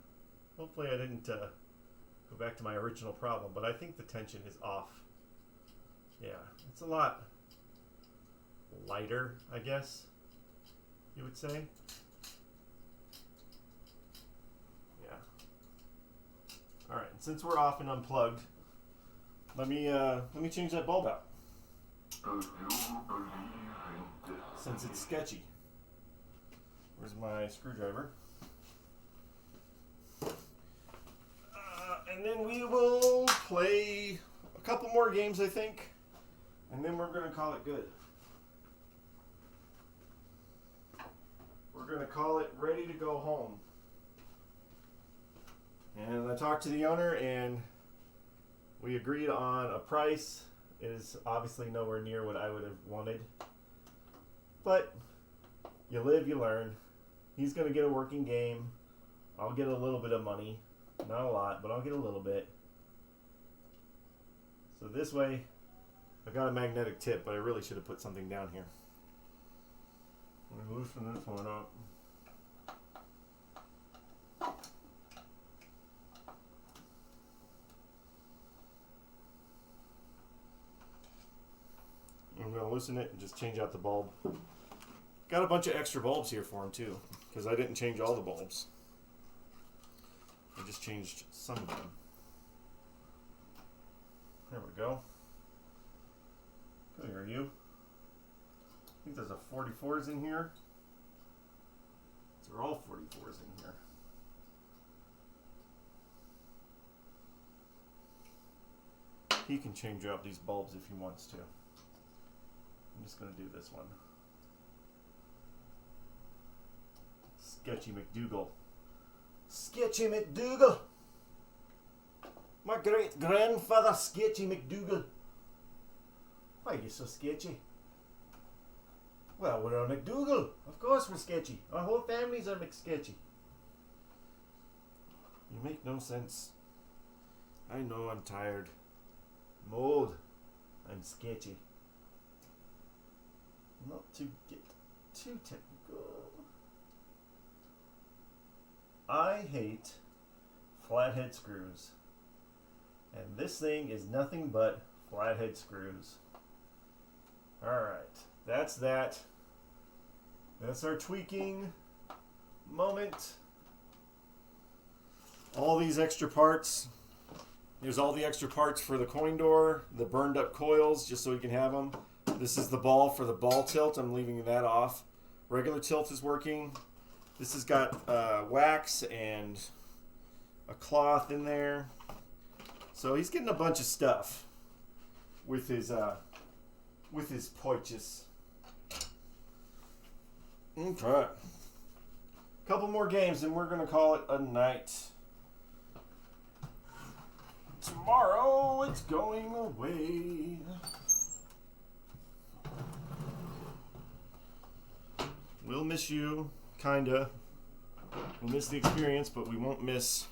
A: Hopefully I didn't go back to my original problem, but I think the tension is off. Yeah, it's a lot lighter, I guess you would say. Yeah. All right. And since we're off and unplugged, let me change that bulb out. Since it's sketchy. Where's my screwdriver? And then we will play a couple more games, I think. And then we're going to call it good. We're going to call it ready to go home. And I talked to the owner and we agreed on a price. It is obviously nowhere near what I would have wanted. But you live, you learn. He's going to get a working game. I'll get a little bit of money. Not a lot, but I'll get a little bit. So this way, I got a magnetic tip, but I really should have put something down here. I'm going to loosen this one up. I'm going to loosen it and just change out the bulb. Got a bunch of extra bulbs here for him too, because I didn't change all the bulbs. I just changed some of them. There we go. Good, are you? I think there's a 44s in here. They're all 44s in here. He can change out these bulbs if he wants to. I'm just going to do this one. Sketchy McDougal. Sketchy McDougal! My great grandfather, Sketchy McDougal. Why are you so sketchy? Well, we're a McDougal. Of course we're sketchy. Our whole families are McSketchy. You make no sense. I know I'm tired. I'm old. I'm sketchy. Not to get too technical. I hate flathead screws. And this thing is nothing but flathead screws. Alright, that's that. That's our tweaking moment. All these extra parts. There's all the extra parts for the coin door, the burned up coils, just so we can have them. This is the ball for the ball tilt. I'm leaving that off. Regular tilt is working. This has got wax and a cloth in there. So he's getting a bunch of stuff with his purchase. Okay. Couple more games and we're gonna call it a night. Tomorrow it's going away. We'll miss you, kinda. We'll miss the experience, but we won't miss.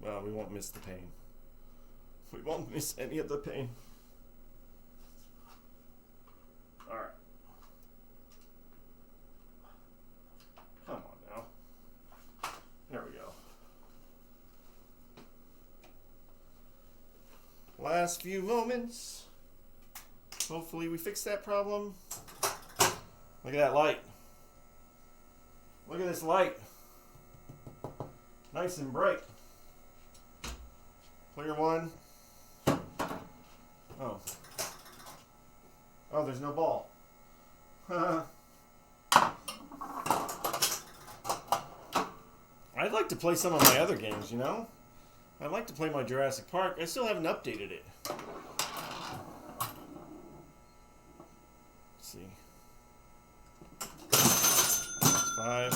A: Well, we won't miss the pain. We won't miss any of the pain. Alright. Come on now. There we go. Last few moments. Hopefully we fix that problem. Look at that light. Look at this light. Nice and bright. Clear one. Oh. Oh, there's no ball. I'd like to play some of my other games, you know? I'd like to play my Jurassic Park. I still haven't updated it. Let's see. 5.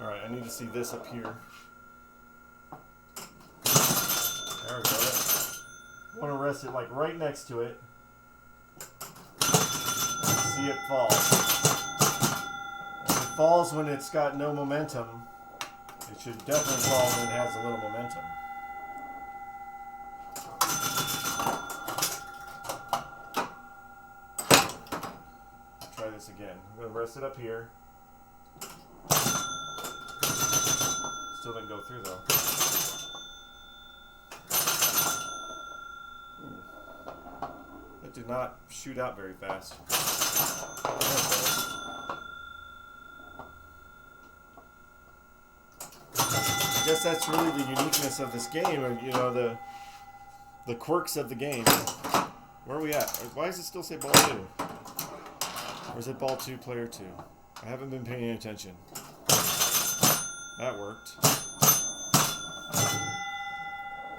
A: Alright, I need to see this up here. There we go. I want to rest it like right next to it. See it fall. If it falls when it's got no momentum, it should definitely fall when it has a little momentum. Try this again. I'm going to rest it up here. Still didn't go through though. It did not shoot out very fast. I guess that's really the uniqueness of this game, or you know, the quirks of the game. Where are we at? Why does it still say ball 2? Or is it ball 2, player 2? I haven't been paying attention. That worked.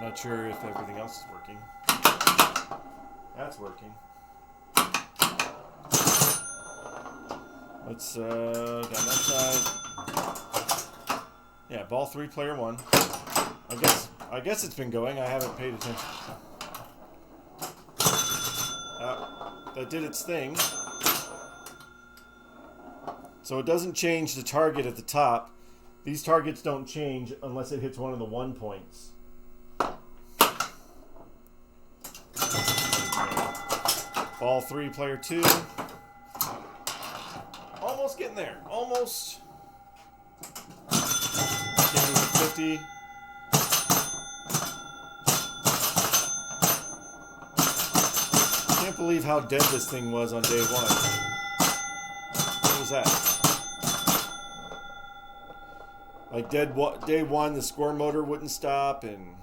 A: Not sure if everything else is working. That's working. Let's down that side. Yeah, ball 3, player 1. I guess it's been going. I haven't paid attention. That did its thing. So it doesn't change the target at the top. These targets don't change unless it hits one of the 1 points. Ball 3, player 2. Almost getting there. Almost. Can't move to 50. Can't believe how dead this thing was on day 1. What was that? Like day 1, the score motor wouldn't stop, and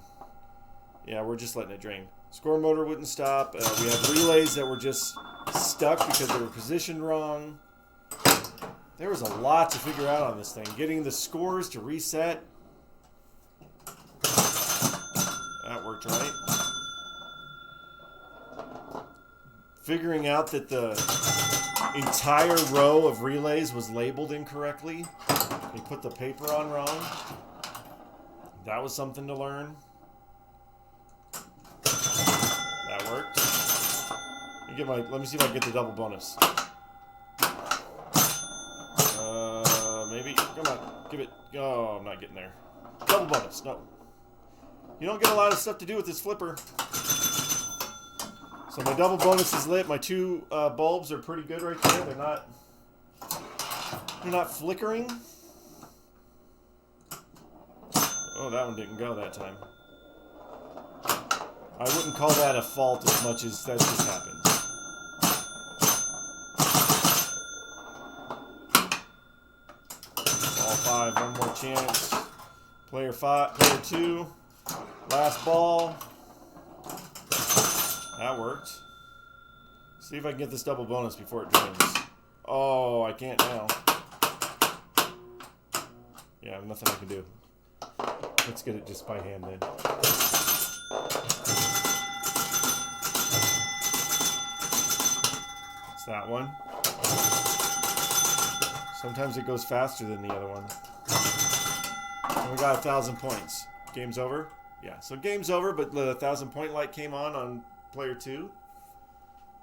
A: yeah, we're just letting it drain. Score motor wouldn't stop. We have relays that were just stuck because they were positioned wrong. There was a lot to figure out on this thing. Getting the scores to reset. That worked right. Figuring out that the entire row of relays was labeled incorrectly. They put the paper on wrong. That was something to learn. That worked. Let me see if I can get the double bonus. Maybe. Come on. Give it. Oh, I'm not getting there. Double bonus. No. You don't get a lot of stuff to do with this flipper. So my double bonus is lit. My 2 bulbs are pretty good right there. They're not flickering. Oh, that one didn't go that time. I wouldn't call that a fault as much as that just happened. Ball 5, one more chance. Player 2. Last ball. That worked. See if I can get this double bonus before it drains. Oh, I can't now. Yeah, nothing I can do. Let's get it just by hand then. It's that one. Sometimes it goes faster than the other one. And we got 1,000 points. Game's over? Yeah, so game's over, but the 1,000-point light came on player 2.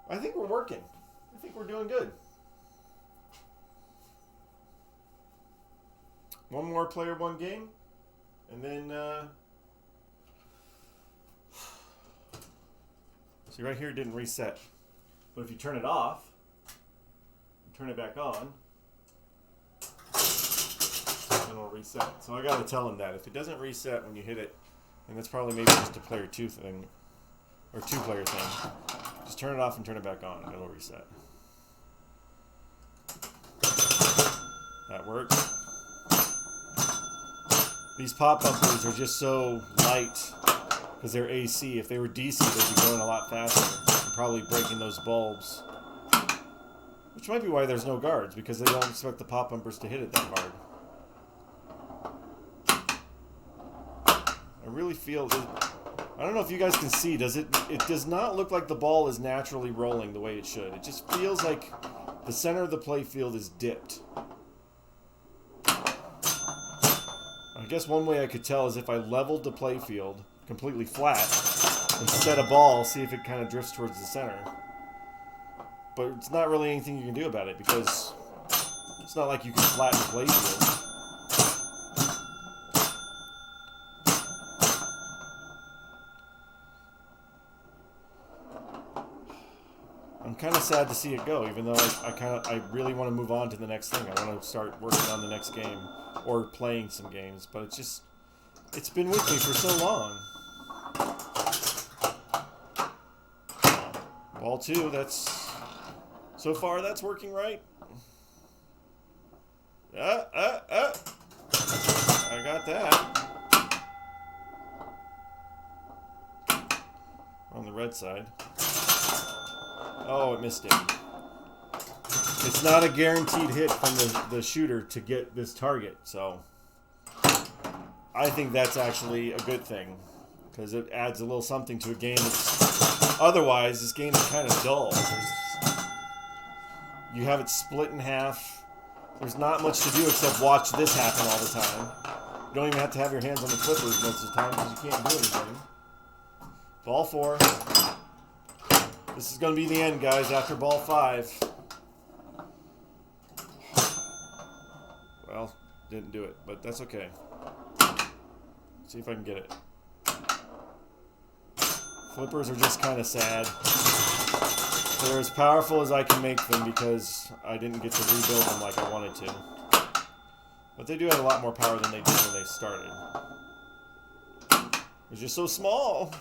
A: I think we're working. I think we're doing good. One more player, 1 game. And then, see right here it didn't reset. But if you turn it off, turn it back on, then it'll reset. So I gotta tell him that. If it doesn't reset when you hit it, then that's probably maybe just a player 2 thing, or 2-player thing. Just turn it off and turn it back on, and it'll reset. That worked. These pop bumpers are just so light because they're AC. If they were DC, they'd be going a lot faster and probably breaking those bulbs. Which might be why there's no guards, because they don't expect the pop bumpers to hit it that hard. I really feel that, I don't know if you guys can see, it does not look like the ball is naturally rolling the way it should. It just feels like the center of the play field is dipped. I guess one way I could tell is if I leveled the play field completely flat and set a ball, see if it kind of drifts towards the center. But it's not really anything you can do about it because it's not like you can flatten the play field. I'm kind of sad to see it go, even though I really want to move on to the next thing. I want to start working on the next game or playing some games, but it's been with me for so long. Ball 2, so far that's working right. I got that. On the red side. Oh, it missed it. It's not a guaranteed hit from the shooter to get this target, so I think that's actually a good thing. because it adds a little something to a game that's otherwise this game is kind of dull. You have it split in half. There's not much to do except watch this happen all the time. You don't even have to have your hands on the flippers most of the time because you can't do anything. Ball 4. This is going to be the end, guys, after ball 5. Well, didn't do it, but that's okay. See if I can get it. Flippers are just kind of sad. They're as powerful as I can make them because I didn't get to rebuild them like I wanted to. But they do have a lot more power than they did when they started. They're just so small.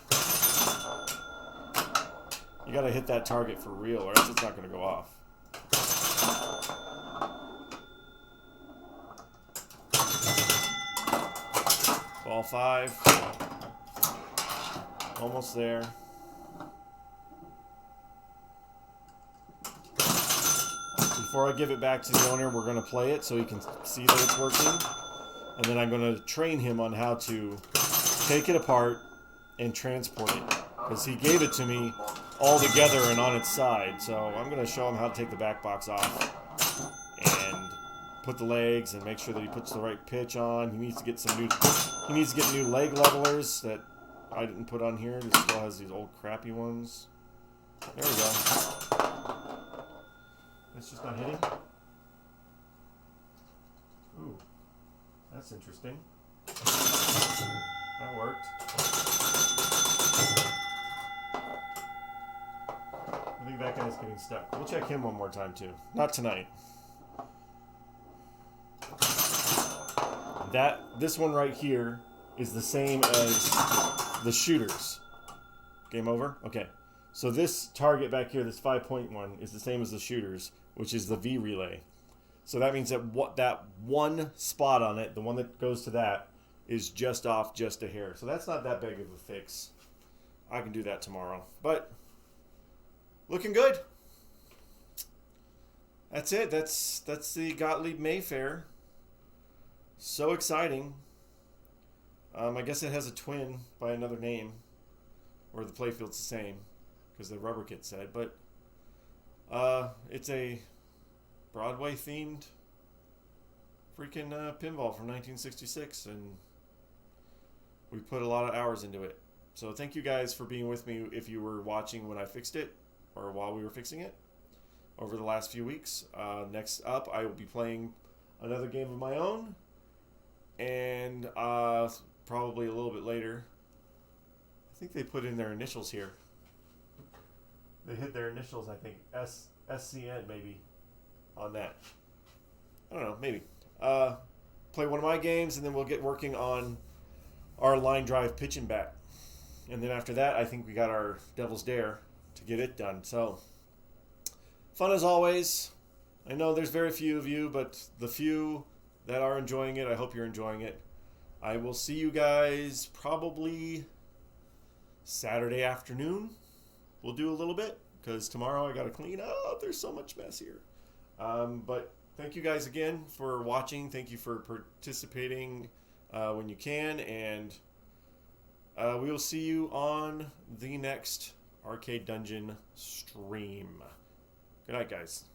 A: You gotta hit that target for real or else it's not gonna go off. Ball 5. Almost there. Before I give it back to the owner, we're going to play it so he can see that it's working. And then I'm going to train him on how to take it apart and transport it. Because he gave it to me all together and on its side. So I'm going to show him how to take the back box off and put the legs and make sure that he puts the right pitch on. He needs to get some new. He needs to get new leg levelers that I didn't put on here. He still has these old crappy ones. There we go. It's just not hitting. Ooh, that's interesting. That worked. I think that guy's getting stuck. We'll check him one more time too. Not tonight. This one right here is the same as the shooters. Game over? Okay. So this target back here, this 5.1, is the same as the shooters, which is the V relay. So that means that that one spot on it, the one that goes to that, is just off just a hair. So that's not that big of a fix. I can do that tomorrow. But looking good. That's it. That's the Gottlieb Mayfair. So exciting. I guess it has a twin by another name, or the playfield's the same, because the rubber kit said. But it's a Broadway-themed freaking pinball from 1966, and we put a lot of hours into it. So thank you guys for being with me if you were watching when I fixed it, or while we were fixing it, over the last few weeks. Next up, I will be playing another game of my own, and probably a little bit later. I think they put in their initials here. They hit their initials, I think. SCN maybe on that. I don't know, maybe. Play one of my games, and then we'll get working on our line drive pitch and bat. And then after that, I think we got our Devil's Dare to get it done. So, fun as always. I know there's very few of you, but the few that are enjoying it, I hope you're enjoying it. I will see you guys probably Saturday afternoon. We'll do a little bit, because tomorrow I got to clean up. There's so much mess here. But thank you guys again for watching. Thank you for participating when you can. And we will see you on the next Arcade Dungeon stream. Good night, guys.